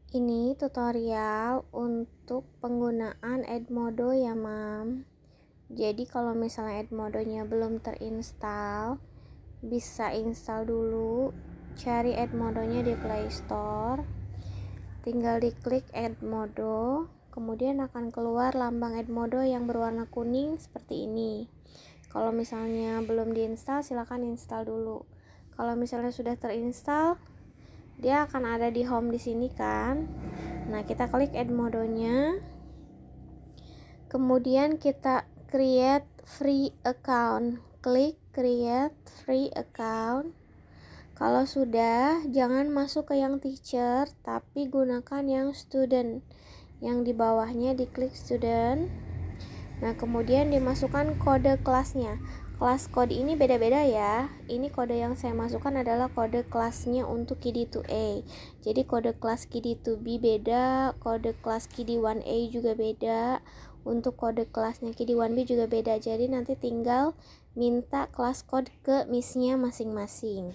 Ini tutorial untuk penggunaan Edmodo ya, Mam. Jadi kalau misalnya Edmodonya belum terinstall, bisa install dulu. Cari Edmodonya di Play Store. Tinggal diklik Edmodo, kemudian akan keluar lambang Edmodo yang berwarna kuning seperti ini. Kalau misalnya belum diinstal, silahkan install dulu. Kalau misalnya sudah terinstall, dia akan ada di home di sini kan. Nah, kita klik Edmodonya. Kemudian kita create free account. Klik create free account. Kalau sudah, jangan masuk ke yang teacher, tapi gunakan yang student. Yang di bawahnya diklik student. Nah, kemudian dimasukkan kode kelasnya. Kelas kode ini beda-beda ya. Ini kode yang saya masukkan adalah kode kelasnya untuk KD2A. Jadi kode kelas KD2B beda, kode kelas KD1A juga beda. Untuk kode kelasnya KD1B juga beda. Jadi nanti tinggal minta kelas kode ke miss-nya masing-masing.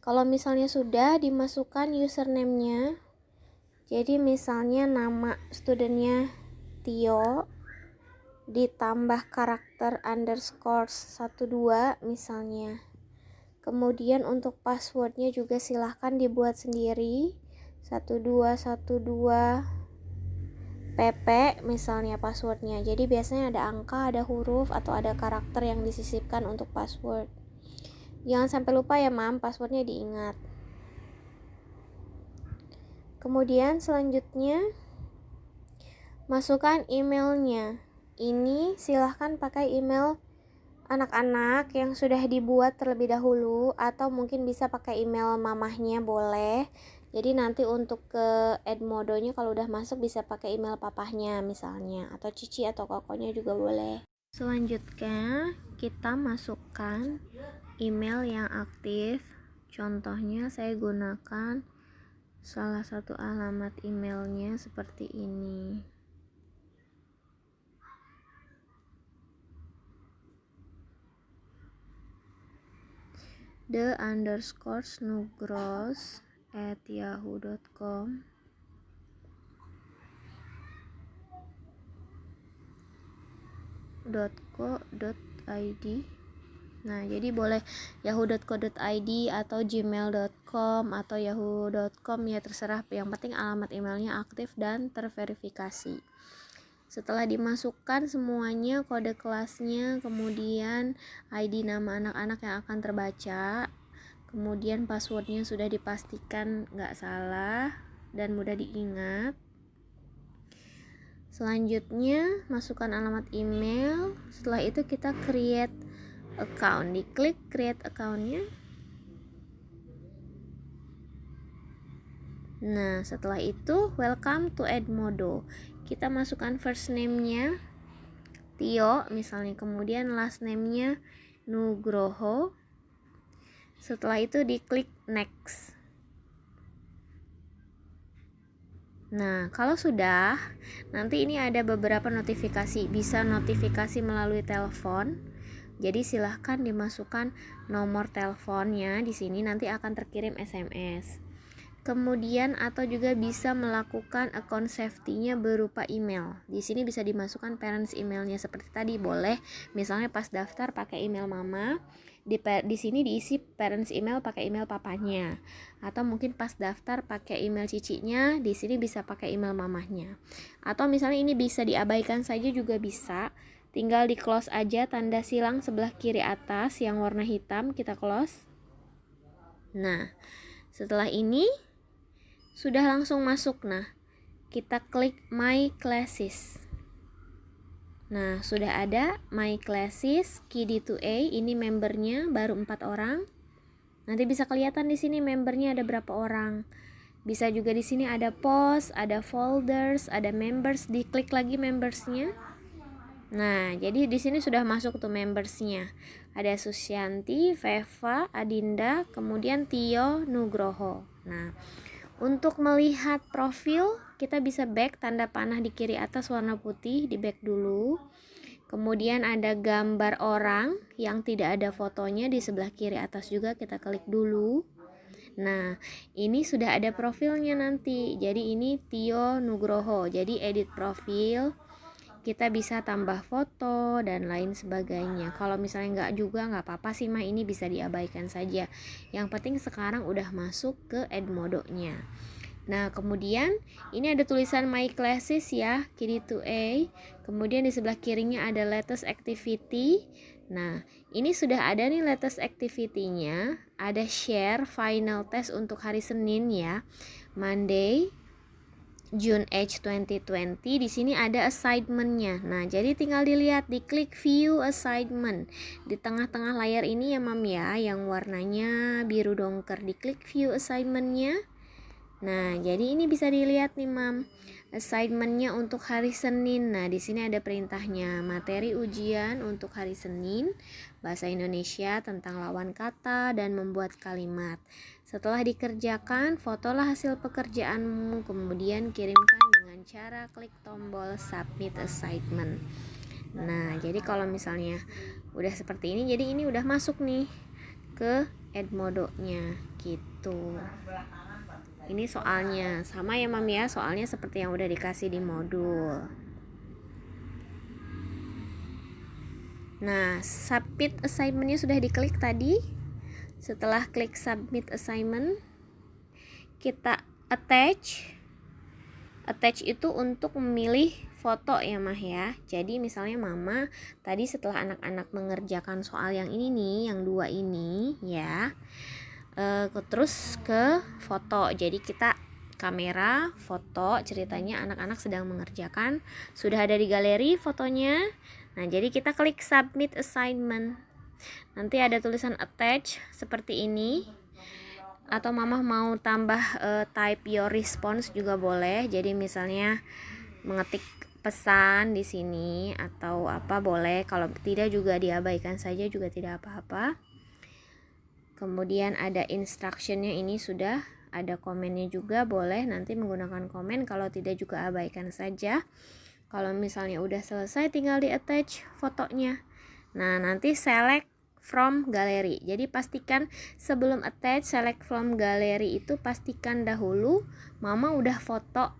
Kalau misalnya sudah dimasukkan username-nya. Jadi misalnya nama studentnya Tio, ditambah karakter underscore 12 misalnya. Kemudian untuk passwordnya juga silahkan dibuat sendiri, 1212 pp misalnya passwordnya. Jadi biasanya ada angka, ada huruf, atau ada karakter yang disisipkan untuk password. Jangan sampai lupa ya, Mam, passwordnya diingat. Kemudian selanjutnya masukkan emailnya. Ini silahkan pakai email anak-anak yang sudah dibuat terlebih dahulu, atau mungkin bisa pakai email mamahnya boleh. Jadi nanti untuk ke Edmodonya kalau udah masuk bisa pakai email papahnya misalnya, atau cici atau kokonya juga boleh. Selanjutnya kita masukkan email yang aktif. Contohnya saya gunakan salah satu alamat emailnya seperti ini. the_nugros@yahoo.com. .co.id. Nah, jadi boleh yahoo.co.id atau gmail.com atau yahoo.com ya, terserah. Yang penting alamat emailnya aktif dan terverifikasi. Setelah dimasukkan semuanya, kode kelasnya, kemudian ID nama anak-anak yang akan terbaca, kemudian passwordnya sudah dipastikan nggak salah dan mudah diingat. Selanjutnya masukkan alamat email. Setelah itu kita create account. Diklik create accountnya. Nah, setelah itu welcome to Edmodo. Kita masukkan first name-nya Tio misalnya, kemudian last name-nya Nugroho. Setelah itu diklik next. Nah, kalau sudah, nanti ini ada beberapa notifikasi. Bisa notifikasi melalui telepon. Jadi silahkan dimasukkan nomor teleponnya di sini, nanti akan terkirim SMS. Kemudian atau juga bisa melakukan account safety-nya berupa email. Di sini bisa dimasukkan parents emailnya seperti tadi, boleh. Misalnya pas daftar pakai email mama, di sini diisi parents email pakai email papanya. Atau mungkin pas daftar pakai email cicinya, di sini bisa pakai email mamahnya. Atau misalnya ini bisa diabaikan saja juga bisa. Tinggal di close aja tanda silang sebelah kiri atas yang warna hitam, kita close. Nah, setelah ini sudah langsung masuk. Nah, kita klik My Classes. Nah, sudah ada My Classes KD2A. Ini membernya baru 4 orang. Nanti bisa kelihatan di sini membernya ada berapa orang. Bisa juga di sini ada post, ada folders, ada members. Diklik lagi membersnya. Nah, jadi di sini sudah masuk tuh membersnya. Ada Susyanti, Veva, Adinda, kemudian Tio, Nugroho. Nah, untuk melihat profil, kita bisa back tanda panah di kiri atas warna putih, di back dulu. Kemudian ada gambar orang yang tidak ada fotonya di sebelah kiri atas juga, kita klik dulu. Nah, ini sudah ada profilnya nanti. Jadi ini Tio Nugroho. Jadi edit profil, kita bisa tambah foto dan lain sebagainya. Kalau misalnya nggak juga nggak apa-apa sih mah, ini bisa diabaikan saja. Yang penting sekarang udah masuk ke Edmodo-nya. Nah, kemudian ini ada tulisan My Classes ya, kiri to A. Kemudian di sebelah kirinya ada latest activity. Nah, ini sudah ada nih latest activity-nya. Ada share final test untuk hari Senin ya. Monday, June 8, 2020. Di sini ada assignment-nya. Nah, jadi tinggal dilihat, diklik view assignment. Di tengah-tengah layar ini ya Mam ya, yang warnanya biru dongker. Diklik view assignment-nya. Nah, jadi ini bisa dilihat nih Mam, assignment-nya untuk hari Senin. Nah, di sini ada perintahnya, materi ujian untuk hari Senin, bahasa Indonesia tentang lawan kata dan membuat kalimat. Setelah dikerjakan, fotolah hasil pekerjaanmu, kemudian kirimkan dengan cara klik tombol submit assignment. Nah, jadi kalau misalnya udah seperti ini, jadi ini udah masuk nih ke Edmodo-nya gitu. Ini soalnya sama ya Mam ya, soalnya seperti yang udah dikasih di modul. Nah, submit assignment-nya sudah diklik tadi. Setelah klik submit assignment, kita attach. Attach itu untuk memilih foto ya Mah ya. Jadi misalnya Mama tadi setelah anak-anak mengerjakan soal yang ini nih, yang 2 ini ya, terus ke foto. Jadi kita kamera, foto, ceritanya anak-anak sedang mengerjakan, sudah ada di galeri fotonya. Nah, jadi kita klik submit assignment. Nanti ada tulisan attach seperti ini. Atau Mama mau tambah type your response juga boleh. Jadi misalnya mengetik pesan di sini atau apa boleh. Kalau tidak juga diabaikan saja juga tidak apa-apa. Kemudian ada instructionnya, ini sudah ada komennya juga, boleh nanti menggunakan komen. Kalau tidak juga abaikan saja. Kalau misalnya udah selesai tinggal di attach fotonya. Nah, nanti select from gallery. Jadi pastikan sebelum attach select from gallery itu pastikan dahulu Mama udah foto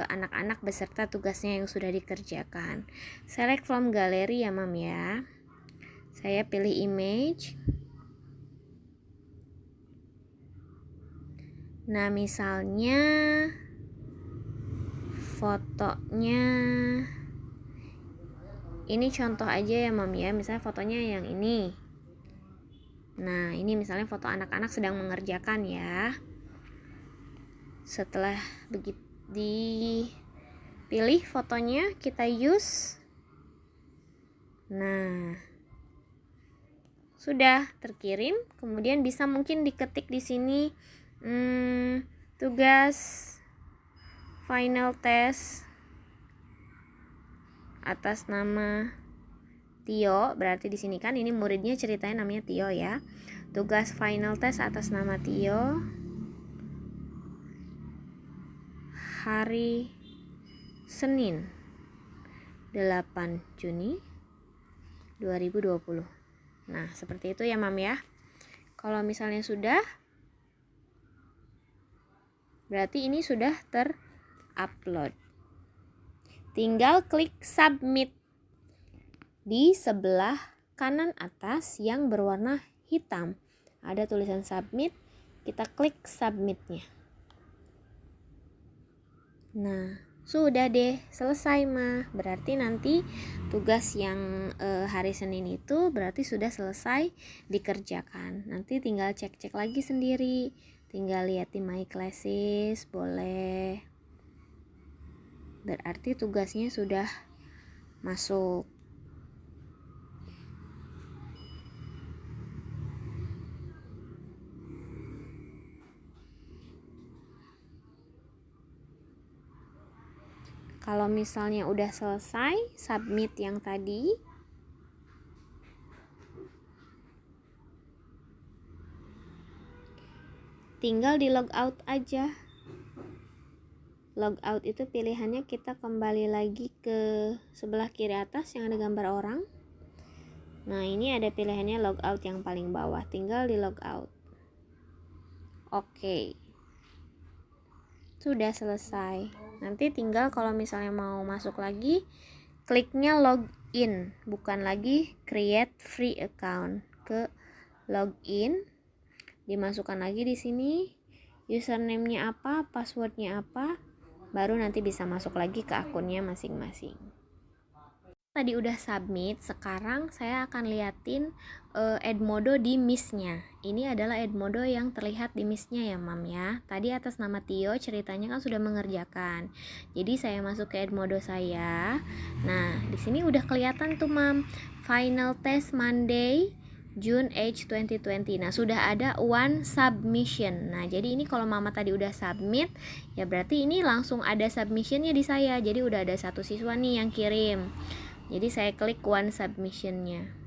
anak-anak beserta tugasnya yang sudah dikerjakan. Select from gallery ya Mam ya. Saya pilih image. Nah, misalnya fotonya ini contoh aja ya Mam ya, misalnya fotonya yang ini. Nah, ini misalnya foto anak-anak sedang mengerjakan ya. Setelah begitu dipilih fotonya, kita use. Nah, sudah terkirim. Kemudian bisa mungkin diketik di sini tugas final test atas nama Tio. Berarti di sini kan ini muridnya ceritanya namanya Tio ya. Tugas final test atas nama Tio. Hari Senin 8 Juni 2020. Nah, seperti itu ya Mam ya. Kalau misalnya sudah, berarti ini sudah terupload. Tinggal klik submit di sebelah kanan atas yang berwarna hitam. Ada tulisan submit, kita klik submitnya. Nah, sudah deh selesai Mah. Berarti nanti tugas yang hari Senin itu berarti sudah selesai dikerjakan. Nanti tinggal cek-cek lagi sendiri. Tinggal lihat di My Classes boleh. Berarti tugasnya sudah masuk. Kalau misalnya udah selesai submit yang tadi, tinggal di log out aja. Log out itu pilihannya kita kembali lagi ke sebelah kiri atas yang ada gambar orang. Nah, ini ada pilihannya log out yang paling bawah, tinggal di log out. Oke. Sudah selesai. Nanti tinggal kalau misalnya mau masuk lagi, kliknya login, bukan lagi create free account. Ke login, dimasukkan lagi di sini username-nya apa, password-nya apa, baru nanti bisa masuk lagi ke akunnya masing-masing. Tadi udah submit, sekarang saya akan liatin Edmodo di miss-nya. Ini adalah Edmodo yang terlihat di miss-nya ya, Mam ya. Tadi atas nama Tio ceritanya kan sudah mengerjakan. Jadi saya masuk ke Edmodo saya. Nah, di sini udah kelihatan tuh, Mam. Final test Monday June 8, 2020. Nah, sudah ada one submission. Nah, jadi ini kalau Mama tadi udah submit, ya berarti ini langsung ada submissionnya di saya. Jadi udah ada satu siswa nih yang kirim. Jadi saya klik one submissionnya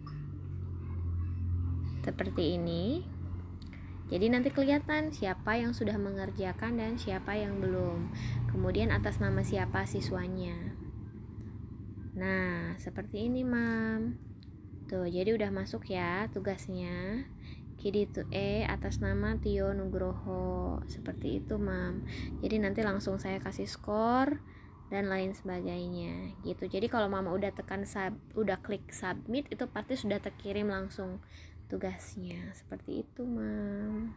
seperti ini. Jadi nanti kelihatan siapa yang sudah mengerjakan dan siapa yang belum. Kemudian atas nama siapa siswanya. Nah, seperti ini, Mam. Tuh, jadi udah masuk ya tugasnya. Kidi to atas nama Tio Nugroho. Seperti itu, Mam. Jadi nanti langsung saya kasih skor dan lain sebagainya gitu. Jadi kalau Mama udah udah klik submit, itu pasti sudah terkirim langsung tugasnya. Seperti itu, Mam.